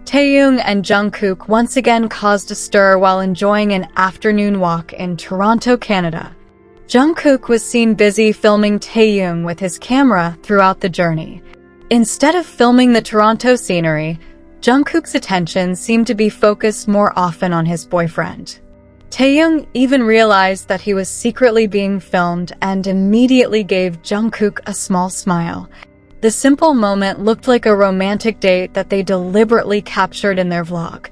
Taehyung and Jungkook once again caused a stir while enjoying an afternoon walk in Toronto, Canada. Jungkook was seen busy filming Taehyung with his camera throughout the journey. Instead of filming the Toronto scenery, Jungkook's attention seemed to be focused more often on his boyfriend. Taehyung even realized that he was secretly being filmed and immediately gave Jungkook a small smile. The simple moment looked like a romantic date that they deliberately captured in their vlog.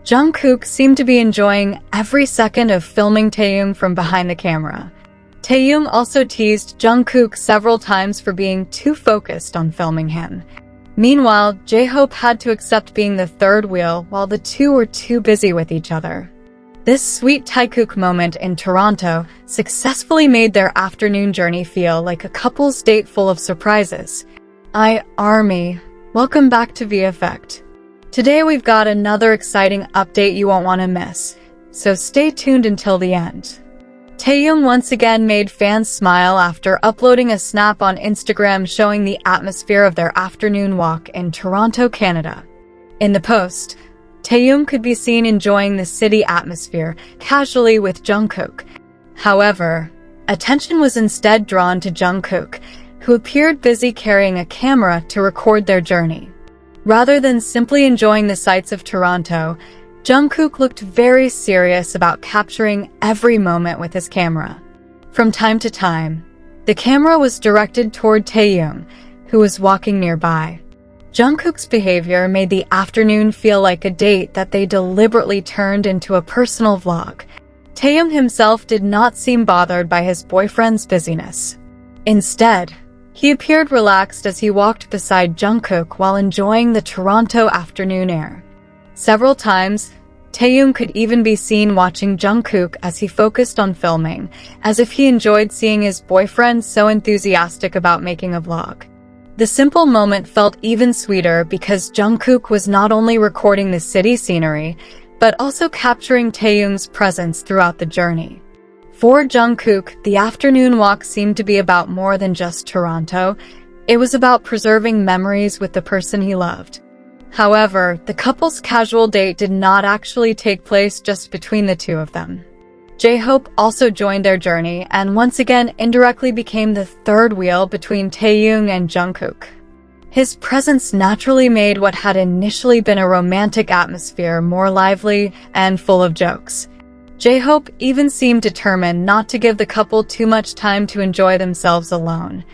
Jungkook seemed to be enjoying every second of filming Taehyung from behind the camera. Taehyung also teased Jungkook several times for being too focused on filming him. Meanwhile, JHOPE had to accept being the third wheel while the two were too busy with each other. This sweet Taekook moment in Toronto successfully made their afternoon journey feel like a couple's date full of surprises. Army, welcome back to VKOOK. Today we've got another exciting update you won't want to miss, so stay tuned until the end. Taehyung once again made fans smile after uploading a snap on Instagram showing the atmosphere of their afternoon walk in Toronto, Canada. In the post, Taehyung could be seen enjoying the city atmosphere casually with Jungkook. However, attention was instead drawn to Jungkook, who appeared busy carrying a camera to record their journey. Rather than simply enjoying the sights of Toronto, Jungkook looked very serious about capturing every moment with his camera. From time to time, the camera was directed toward Taehyung, who was walking nearby. Jungkook's behavior made the afternoon feel like a date that they deliberately turned into a personal vlog. Taehyung himself did not seem bothered by his boyfriend's busyness. Instead, he appeared relaxed as he walked beside Jungkook while enjoying the Toronto afternoon air. Several times, Taehyung could even be seen watching Jungkook as he focused on filming, as if he enjoyed seeing his boyfriend so enthusiastic about making a vlog. The simple moment felt even sweeter because Jungkook was not only recording the city scenery, but also capturing Taehyung's presence throughout the journey. For Jungkook, the afternoon walk seemed to be about more than just Toronto. It was about preserving memories with the person he loved. However, the couple's casual date did not actually take place just between the two of them. JHOPE also joined their journey and once again indirectly became the third wheel between Taehyung and Jungkook. His presence naturally made what had initially been a romantic atmosphere more lively and full of jokes. JHOPE even seemed determined not to give the couple too much time to enjoy themselves alone.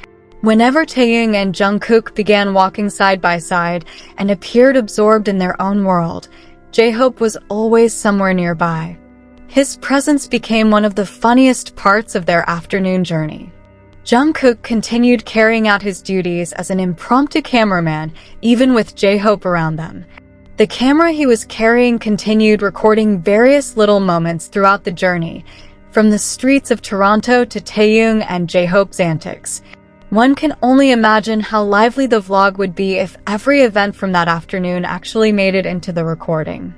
Whenever Taehyung and Jungkook began walking side by side and appeared absorbed in their own world, JHOPE was always somewhere nearby. His presence became one of the funniest parts of their afternoon journey. Jungkook continued carrying out his duties as an impromptu cameraman, even with JHOPE around them. The camera he was carrying continued recording various little moments throughout the journey, from the streets of Toronto to Taehyung and JHOPE's antics. One can only imagine how lively the vlog would be if every event from that afternoon actually made it into the recording.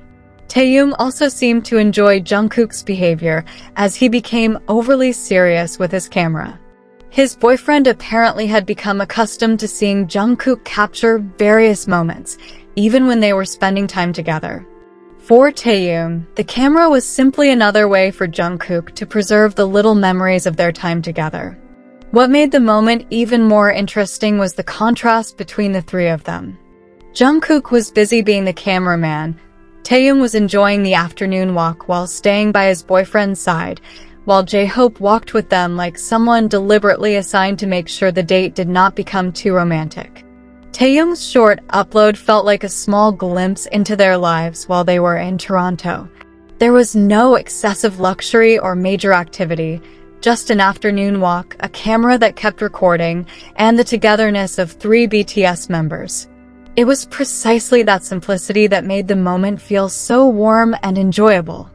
Taehyung also seemed to enjoy Jungkook's behavior as he became overly serious with his camera. His boyfriend apparently had become accustomed to seeing Jungkook capture various moments, even when they were spending time together. For Taehyung, the camera was simply another way for Jungkook to preserve the little memories of their time together. What made the moment even more interesting was the contrast between the three of them. Jungkook was busy being the cameraman. Taehyung was enjoying the afternoon walk while staying by his boyfriend's side, while JHOPE walked with them like someone deliberately assigned to make sure the date did not become too romantic. Taehyung's short upload felt like a small glimpse into their lives while they were in Toronto. There was no excessive luxury or major activity, just an afternoon walk, a camera that kept recording, and the togetherness of 3 BTS members. It was precisely that simplicity that made the moment feel so warm and enjoyable.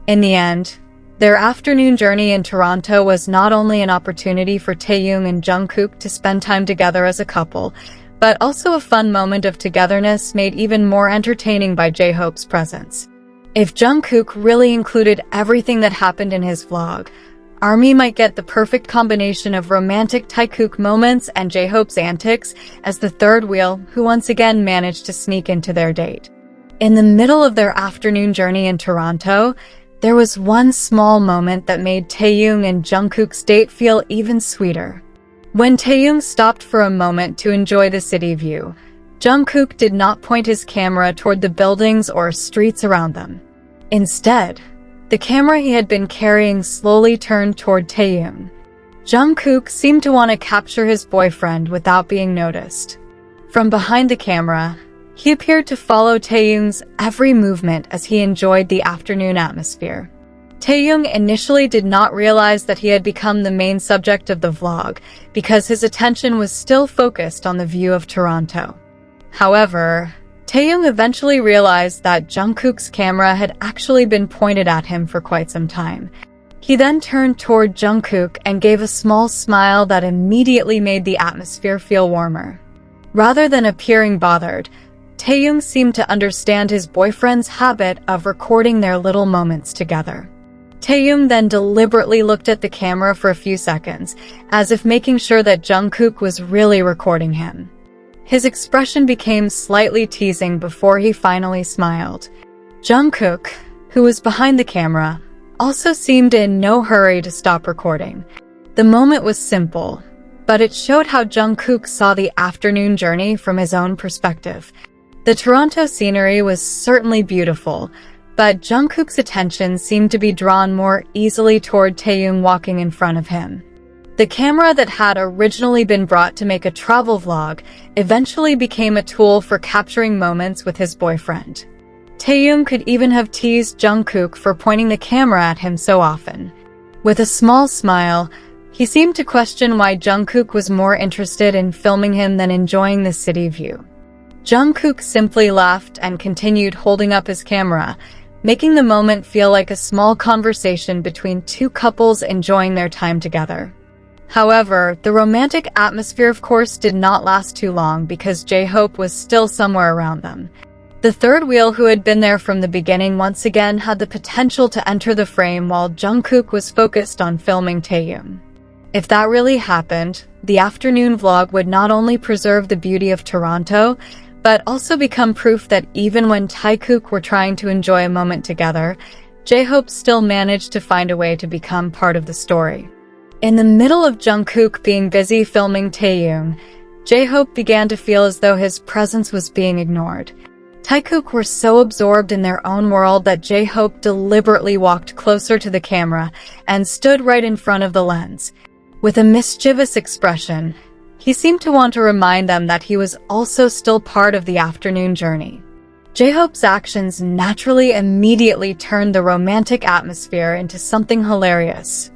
In the end, their afternoon journey in Toronto was not only an opportunity for Taehyung and Jungkook to spend time together as a couple, but also a fun moment of togetherness made even more entertaining by J-Hope's presence. If Jungkook really included everything that happened in his vlog, ARMY might get the perfect combination of romantic Taekook moments and J-Hope's antics as the third wheel who once again managed to sneak into their date. In the middle of their afternoon journey in Toronto, there was one small moment that made Taehyung and Jungkook's date feel even sweeter. When Taehyung stopped for a moment to enjoy the city view, Jungkook did not point his camera toward the buildings or streets around them. Instead, the camera he had been carrying slowly turned toward Taehyung. Jungkook seemed to want to capture his boyfriend without being noticed. From behind the camera, he appeared to follow Taehyung's every movement as he enjoyed the afternoon atmosphere. Taehyung initially did not realize that he had become the main subject of the vlog because his attention was still focused on the view of Toronto. However, Taehyung eventually realized that Jungkook's camera had actually been pointed at him for quite some time. He then turned toward Jungkook and gave a small smile that immediately made the atmosphere feel warmer. Rather than appearing bothered, Taehyung seemed to understand his boyfriend's habit of recording their little moments together. Taehyung then deliberately looked at the camera for a few seconds, as if making sure that Jungkook was really recording him. His expression became slightly teasing before he finally smiled. Jungkook, who was behind the camera, also seemed in no hurry to stop recording. The moment was simple, but it showed how Jungkook saw the afternoon journey from his own perspective. The Toronto scenery was certainly beautiful, but Jungkook's attention seemed to be drawn more easily toward Taehyung walking in front of him. The camera that had originally been brought to make a travel vlog eventually became a tool for capturing moments with his boyfriend. Taehyung could even have teased Jungkook for pointing the camera at him so often. With a small smile, he seemed to question why Jungkook was more interested in filming him than enjoying the city view. Jungkook simply laughed and continued holding up his camera, making the moment feel like a small conversation between two couples enjoying their time together. However, the romantic atmosphere of course did not last too long because J-Hope was still somewhere around them. The third wheel who had been there from the beginning once again had the potential to enter the frame while Jungkook was focused on filming Taehyung. If that really happened, the afternoon vlog would not only preserve the beauty of Toronto, but also become proof that even when Taekook were trying to enjoy a moment together, J-Hope still managed to find a way to become part of the story. In the middle of Jungkook being busy filming Taehyung, J-Hope began to feel as though his presence was being ignored. Taekook were so absorbed in their own world that J-Hope deliberately walked closer to the camera and stood right in front of the lens. With a mischievous expression, he seemed to want to remind them that he was also still part of the afternoon journey. J-Hope's actions naturally immediately turned the romantic atmosphere into something hilarious.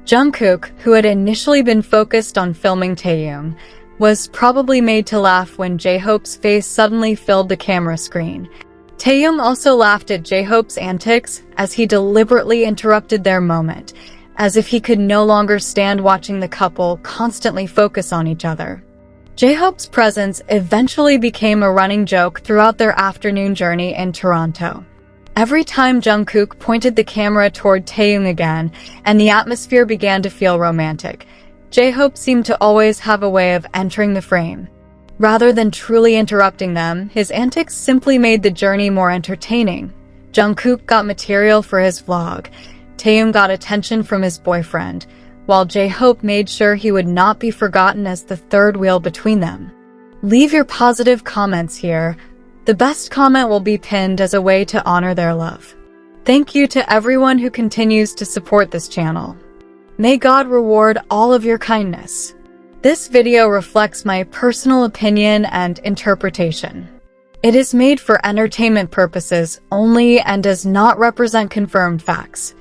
Jungkook, who had initially been focused on filming Taehyung, was probably made to laugh when J-Hope's face suddenly filled the camera screen. Taehyung also laughed at J-Hope's antics as he deliberately interrupted their moment, as if he could no longer stand watching the couple constantly focus on each other. J-Hope's presence eventually became a running joke throughout their afternoon journey in Toronto. Every time Jungkook pointed the camera toward Taehyung again, and the atmosphere began to feel romantic, J-Hope seemed to always have a way of entering the frame. Rather than truly interrupting them, his antics simply made the journey more entertaining. Jungkook got material for his vlog, Taehyung got attention from his boyfriend, while J-Hope made sure he would not be forgotten as the third wheel between them. Leave your positive comments here. The best comment will be pinned as a way to honor their love. Thank you to everyone who continues to support this channel. May God reward all of your kindness. This video reflects my personal opinion and interpretation. It is made for entertainment purposes only and does not represent confirmed facts.